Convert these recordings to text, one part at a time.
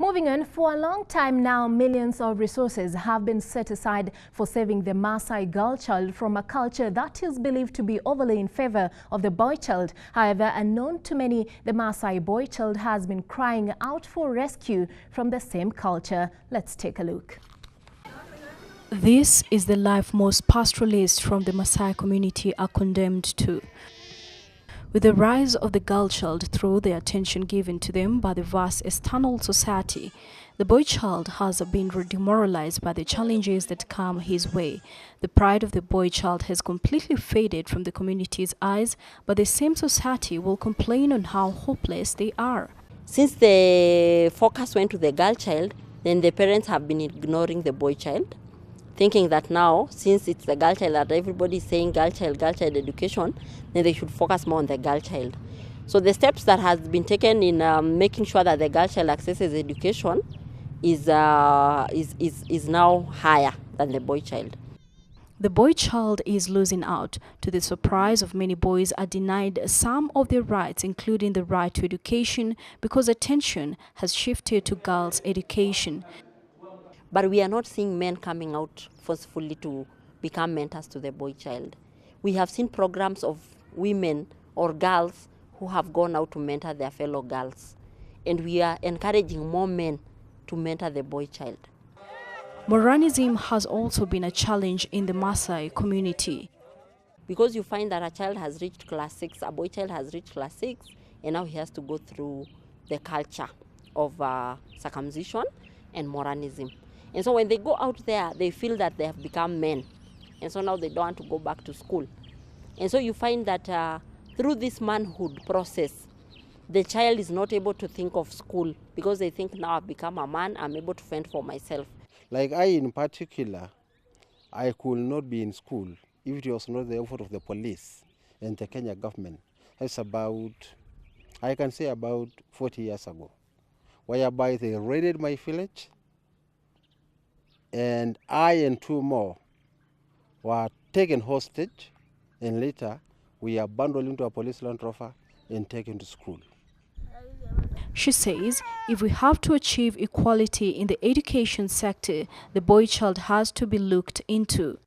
Moving on, for a long time now, millions of resources have been set aside for saving the Maasai girl child from a culture that is believed to be overly in favor of the boy child. However, unknown to many, the Maasai boy child has been crying out for rescue from the same culture. Let's take a look. This is the life most pastoralists from the Maasai community are condemned to. With the rise of the girl child through the attention given to them by the vast external society, the boy child has been demoralized by the challenges that come his way. The pride of the boy child has completely faded from the community's eyes, but the same society will complain on how hopeless they are. Since the focus went to the girl child, then the parents have been ignoring the boy child, thinking that now, since it's the girl child that everybody is saying girl child education, then they should focus more on the girl child. So the steps that has been taken in making sure that the girl child accesses education is now higher than the boy child. The boy child is losing out. To the surprise of many boys, are denied some of their rights, including the right to education, because attention has shifted to girls' education. But we are not seeing men coming out forcefully to become mentors to the boy child. We have seen programs of women or girls who have gone out to mentor their fellow girls. And we are encouraging more men to mentor the boy child. Moralism has also been a challenge in the Maasai community. Because you find that a child has reached class 6, a boy child has reached class 6, and now he has to go through the culture of circumcision and moralism. And so when they go out there, they feel that they have become men. And so now they don't want to go back to school. And so you find that through this manhood process, the child is not able to think of school because they think, now I've become a man, I'm able to fend for myself. Like I in particular, I could not be in school if it was not the effort of the police and the Kenya government. That's about, I can say about 40 years ago, whereby they raided my village, and I and 2 more were taken hostage, and later we are bundled into a police Land Rover and taken to school. She says if we have to achieve equality in the education sector, the boy child has to be looked into.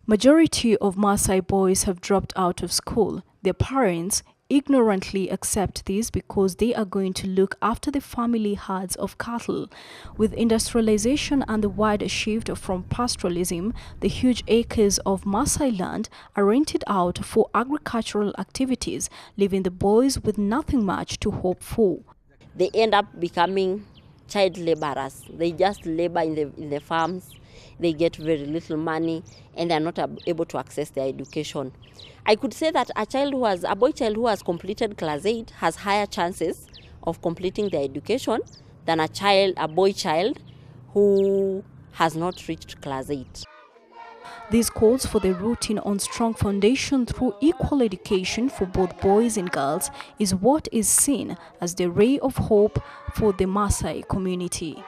Majority of Maasai boys have dropped out of school. Their parents ignorantly accept this because they are going to look after the family herds of cattle. With industrialization and the wider shift from pastoralism, the huge acres of Maasai land are rented out for agricultural activities, leaving the boys with nothing much to hope for. They end up becoming child laborers. They just labor in the farms. They get very little money and they are not able to access their education. I could say that a boy child who has completed class 8 has higher chances of completing their education than a boy child who has not reached class 8. This calls for the rooting on strong foundation through equal education for both boys and girls is what is seen as the ray of hope for the Maasai community.